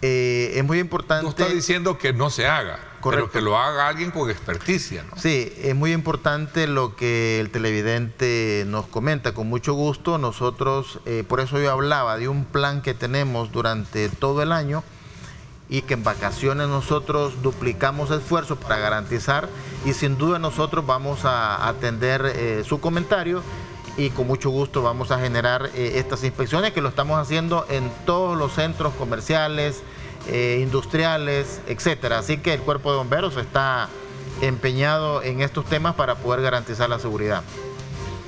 Es muy importante. No está diciendo que no se haga, pero que lo haga alguien con experticia, ¿no? Sí, es muy importante lo que el televidente nos comenta. Con mucho gusto, nosotros, por eso yo hablaba de un plan que tenemos durante todo el año, y que en vacaciones nosotros duplicamos esfuerzos para garantizar, y sin duda nosotros vamos a atender su comentario, y con mucho gusto vamos a generar estas inspecciones, que lo estamos haciendo en todos los centros comerciales, industriales, etcétera. Así que el Cuerpo de Bomberos está empeñado en estos temas para poder garantizar la seguridad.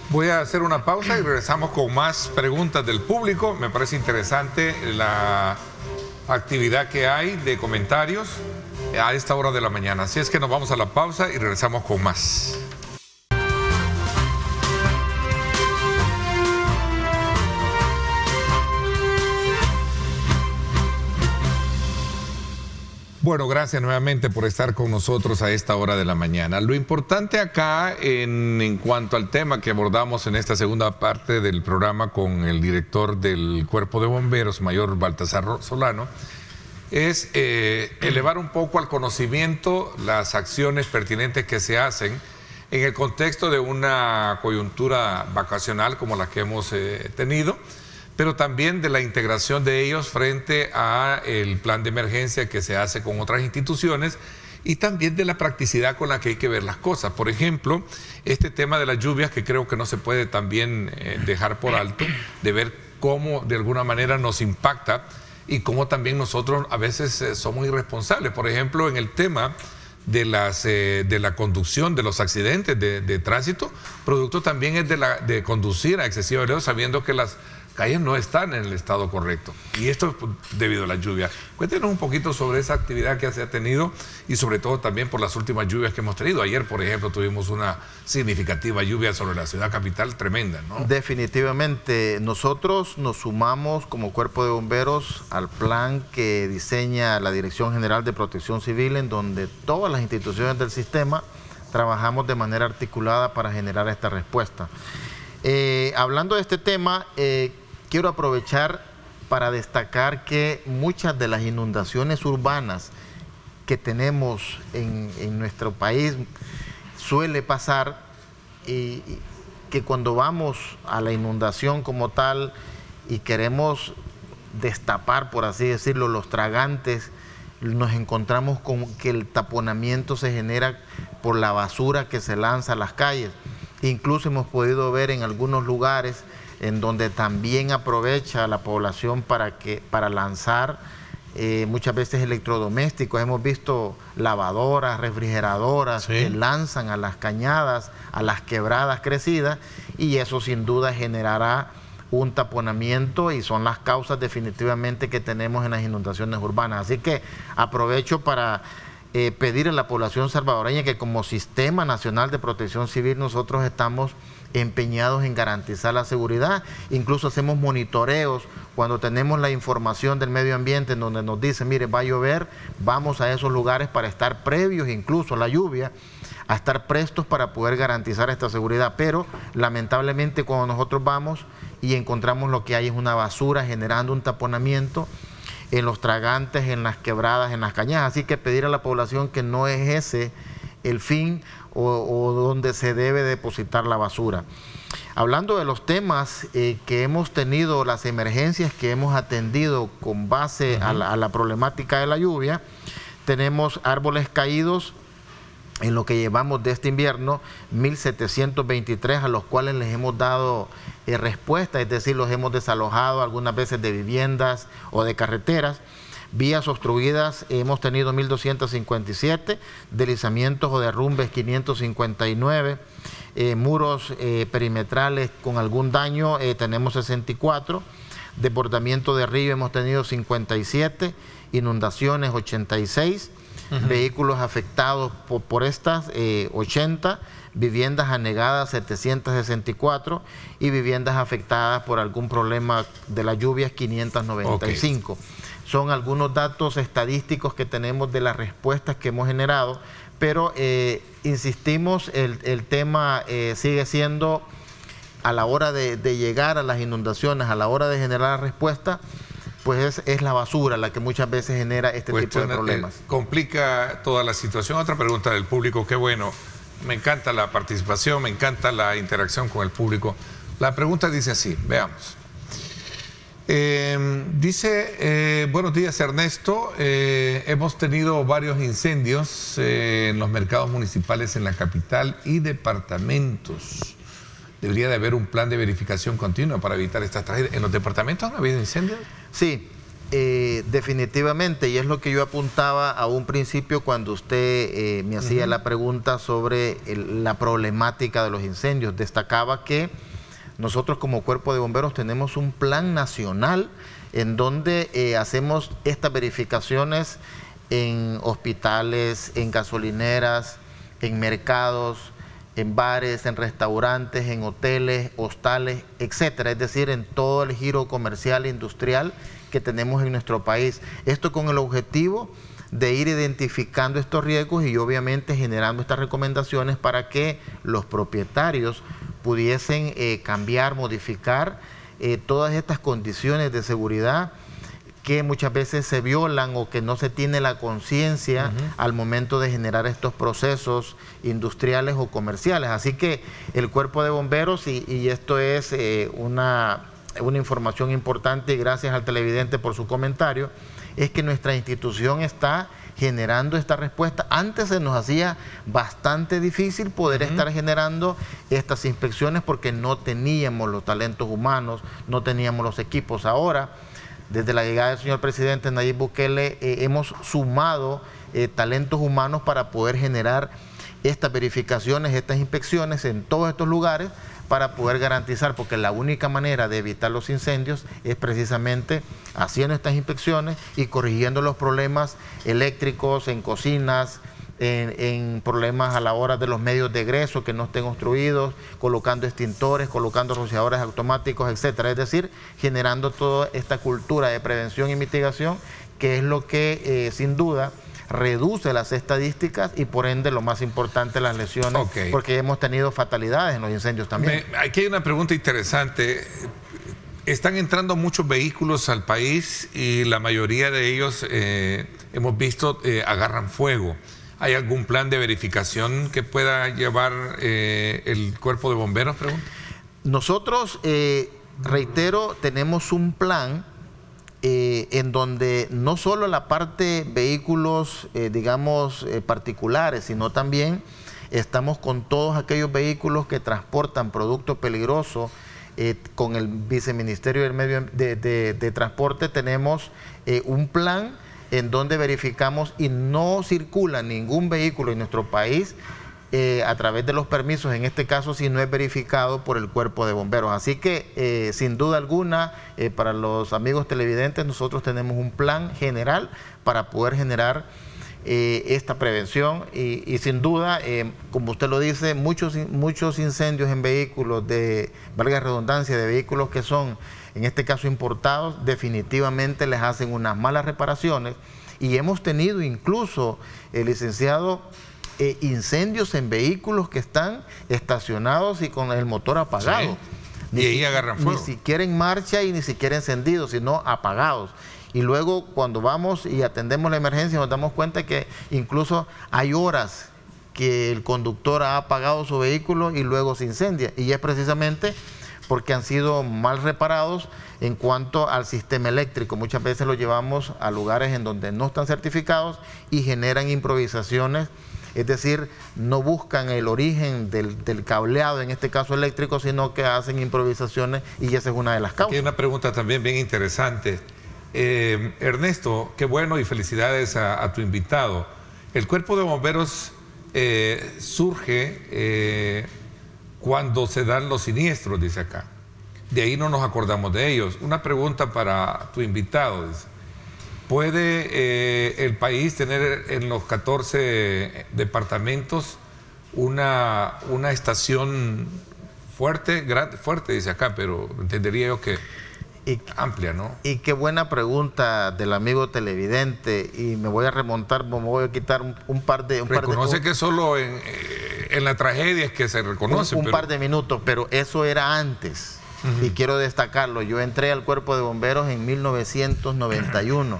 Voy a hacer una pausa y regresamos con más preguntas del público. Me parece interesante la actividad que hay de comentarios a esta hora de la mañana. Así es que nos vamos a la pausa y regresamos con más. Bueno, gracias nuevamente por estar con nosotros a esta hora de la mañana. Lo importante acá en cuanto al tema que abordamos en esta segunda parte del programa con el director del Cuerpo de Bomberos, mayor Baltasar Solano, es elevar un poco al conocimiento las acciones pertinentes que se hacen en el contexto de una coyuntura vacacional como la que hemos tenido, pero también de la integración de ellos frente a el plan de emergencia que se hace con otras instituciones, y también de la practicidad con la que hay que ver las cosas. Por ejemplo, este tema de las lluvias, que creo que no se puede también dejar por alto, de ver cómo de alguna manera nos impacta y cómo también nosotros a veces somos irresponsables. Por ejemplo, en el tema de la conducción, de los accidentes de tránsito, producto también es de conducir a excesiva velocidad sabiendo que las calles no están en el estado correcto, y esto es debido a la lluvia. Cuéntenos un poquito sobre esa actividad que se ha tenido, y sobre todo también por las últimas lluvias que hemos tenido. Ayer, por ejemplo, tuvimos una significativa lluvia sobre la ciudad capital, tremenda, ¿no? Definitivamente, nosotros nos sumamos como Cuerpo de Bomberos al plan que diseña la Dirección General de Protección Civil, en donde todas las instituciones del sistema trabajamos de manera articulada para generar esta respuesta. Hablando de este tema, quiero aprovechar para destacar que muchas de las inundaciones urbanas que tenemos en nuestro país suele pasar, y que cuando vamos a la inundación como tal y queremos destapar, por así decirlo, los tragantes, nos encontramos con que el taponamiento se genera por la basura que se lanza a las calles. Incluso hemos podido ver en algunos lugares en donde también aprovecha la población para lanzar muchas veces electrodomésticos. Hemos visto lavadoras, refrigeradoras que lanzan a las cañadas, a las quebradas crecidas, y eso sin duda generará un taponamiento y son las causas definitivamente que tenemos en las inundaciones urbanas. Así que aprovecho para pedir a la población salvadoreña que como Sistema Nacional de Protección Civil nosotros estamos empeñados en garantizar la seguridad. Incluso hacemos monitoreos cuando tenemos la información del medio ambiente en donde nos dice, mire, va a llover, vamos a esos lugares para estar previos incluso a la lluvia, a estar prestos para poder garantizar esta seguridad. Pero lamentablemente cuando nosotros vamos y encontramos lo que hay es una basura generando un taponamiento en los tragantes, en las quebradas, en las cañadas. Así que pedir a la población que no es ese el fin o donde se debe depositar la basura. Hablando de los temas que hemos tenido, las emergencias que hemos atendido con base a la problemática de la lluvia, tenemos árboles caídos en lo que llevamos de este invierno, 1.723, a los cuales les hemos dado respuesta, es decir, los hemos desalojado algunas veces de viviendas o de carreteras. Vías obstruidas hemos tenido 1.257, deslizamientos o derrumbes 559, muros perimetrales con algún daño tenemos 64, desbordamiento de río hemos tenido 57, inundaciones 86, vehículos afectados por estas 80, viviendas anegadas 764 y viviendas afectadas por algún problema de las lluvias 595. Son algunos datos estadísticos que tenemos de las respuestas que hemos generado, pero insistimos, el tema sigue siendo a la hora de llegar a las inundaciones, a la hora de generar la respuesta, pues es la basura la que muchas veces genera este tipo de problemas. Complica toda la situación. Otra pregunta del público, qué bueno, me encanta la participación, me encanta la interacción con el público. La pregunta dice así, veamos. Dice, buenos días Ernesto, hemos tenido varios incendios en los mercados municipales en la capital y departamentos. ¿Debería de haber un plan de verificación continua para evitar estas tragedias? ¿En los departamentos han habido incendios? Sí, definitivamente, y es lo que yo apuntaba a un principio cuando usted me hacía la pregunta sobre la problemática de los incendios. Destacaba que nosotros como Cuerpo de Bomberos tenemos un plan nacional en donde hacemos estas verificaciones en hospitales, en gasolineras, en mercados, en bares, en restaurantes, en hoteles, hostales, etcétera. Es decir, en todo el giro comercial e industrial que tenemos en nuestro país. Esto con el objetivo de ir identificando estos riesgos y obviamente generando estas recomendaciones para que los propietarios pudiesen cambiar, modificar todas estas condiciones de seguridad que muchas veces se violan o que no se tiene la conciencia al momento de generar estos procesos industriales o comerciales. Así que el Cuerpo de Bomberos, y esto es una información importante, y gracias al televidente por su comentario, es que nuestra institución está generando esta respuesta. Antes se nos hacía bastante difícil poder estar generando estas inspecciones porque no teníamos los talentos humanos, no teníamos los equipos. Ahora, desde la llegada del señor presidente Nayib Bukele, hemos sumado talentos humanos para poder generar estas verificaciones, estas inspecciones en todos estos lugares para poder garantizar, porque la única manera de evitar los incendios es precisamente haciendo estas inspecciones y corrigiendo los problemas eléctricos en cocinas, en problemas a la hora de los medios de egreso que no estén obstruidos, colocando extintores, colocando rociadores automáticos, etcétera. Es decir, generando toda esta cultura de prevención y mitigación, que es lo que sin duda reduce las estadísticas y por ende lo más importante, las lesiones, porque hemos tenido fatalidades en los incendios también. Aquí hay una pregunta interesante. Están entrando muchos vehículos al país y la mayoría de ellos hemos visto agarran fuego. ¿Hay algún plan de verificación que pueda llevar el Cuerpo de Bomberos? Pregunta. Nosotros reitero, tenemos un plan en donde no solo la parte vehículos, particulares, sino también estamos con todos aquellos vehículos que transportan productos peligrosos. Con el Viceministerio del Medio de Transporte tenemos un plan en donde verificamos y no circula ningún vehículo en nuestro país a través de los permisos, en este caso si no es verificado por el Cuerpo de Bomberos. Así que sin duda alguna, para los amigos televidentes, nosotros tenemos un plan general para poder generar esta prevención y sin duda, como usted lo dice, muchos incendios en vehículos valga la redundancia, de vehículos que son, en este caso importados, definitivamente les hacen unas malas reparaciones y hemos tenido incluso, licenciado, incendios en vehículos que están estacionados y con el motor apagado. Sí. Y ahí agarran fuego. Ni siquiera en marcha y ni siquiera encendidos, sino apagados. Y luego cuando vamos y atendemos la emergencia nos damos cuenta que incluso hay horas que el conductor ha apagado su vehículo y luego se incendia. Y es precisamente porque han sido mal reparados en cuanto al sistema eléctrico. Muchas veces lo llevamos a lugares en donde no están certificados y generan improvisaciones. Es decir, no buscan el origen del cableado, en este caso eléctrico, sino que hacen improvisaciones y esa es una de las causas. Aquí hay una pregunta también bien interesante. Ernesto, qué bueno y felicidades a tu invitado. El Cuerpo de Bomberos surge cuando se dan los siniestros, dice acá. De ahí no nos acordamos de ellos. Una pregunta para tu invitado, dice. ¿Puede el país tener en los 14 departamentos una estación fuerte, dice acá, pero entendería yo que amplia, ¿no? Y qué buena pregunta del amigo televidente, y me voy a remontar, me voy a quitar un par de... Reconoce que solo en la tragedia es que se reconoce. Un par de minutos, pero eso era antes, y quiero destacarlo. Yo entré al Cuerpo de Bomberos en 1991,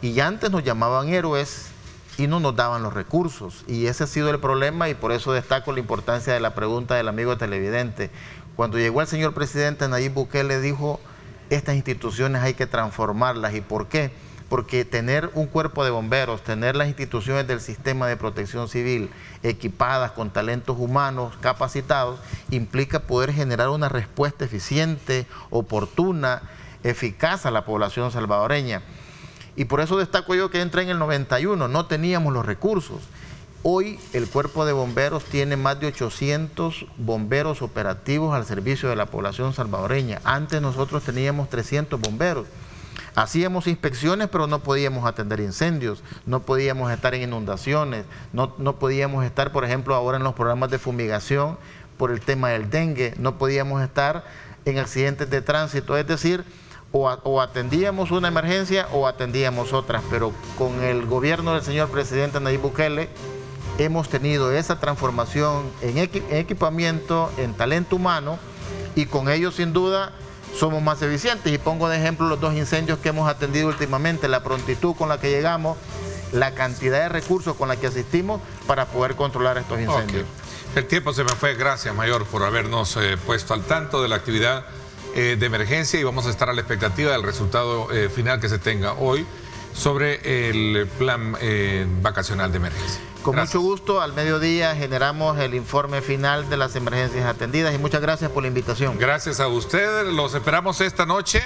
y antes nos llamaban héroes y no nos daban los recursos, y ese ha sido el problema, y por eso destaco la importancia de la pregunta del amigo televidente. Cuando llegó el señor presidente Nayib Bukele dijo: estas instituciones hay que transformarlas. ¿Y por qué? Porque tener un cuerpo de bomberos, tener las instituciones del sistema de protección civil equipadas con talentos humanos capacitados, implica poder generar una respuesta eficiente, oportuna, eficaz a la población salvadoreña. Y por eso destaco yo que entré en el 91, no teníamos los recursos. Hoy el Cuerpo de Bomberos tiene más de 800 bomberos operativos al servicio de la población salvadoreña. Antes nosotros teníamos 300 bomberos. Hacíamos inspecciones, pero no podíamos atender incendios, no podíamos estar en inundaciones, no podíamos estar, por ejemplo, ahora en los programas de fumigación por el tema del dengue, no podíamos estar en accidentes de tránsito. Es decir, o atendíamos una emergencia o atendíamos otras, pero con el gobierno del señor presidente Nayib Bukele hemos tenido esa transformación en equipamiento, en talento humano, y con ello sin duda somos más eficientes. Y pongo de ejemplo los 2 incendios que hemos atendido últimamente, la prontitud con la que llegamos, la cantidad de recursos con la que asistimos para poder controlar estos incendios. Okay. El tiempo se me fue. Gracias, Mayor, por habernos puesto al tanto de la actividad de emergencia, y vamos a estar a la expectativa del resultado final que se tenga hoy sobre el plan vacacional de emergencia. Con mucho gusto, al mediodía generamos el informe final de las emergencias atendidas, y muchas gracias por la invitación. Gracias a ustedes, los esperamos esta noche.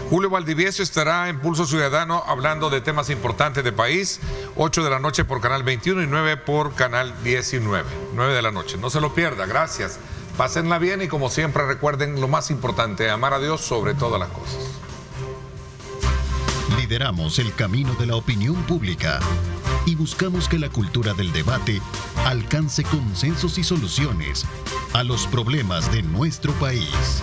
Julio Valdivieso estará en Pulso Ciudadano hablando de temas importantes de país, 8 de la noche por Canal 21 y 9 por Canal 19, 9 de la noche. No se lo pierda, gracias. Pásenla bien y como siempre recuerden lo más importante, amar a Dios sobre todas las cosas. Lideramos el camino de la opinión pública y buscamos que la cultura del debate alcance consensos y soluciones a los problemas de nuestro país.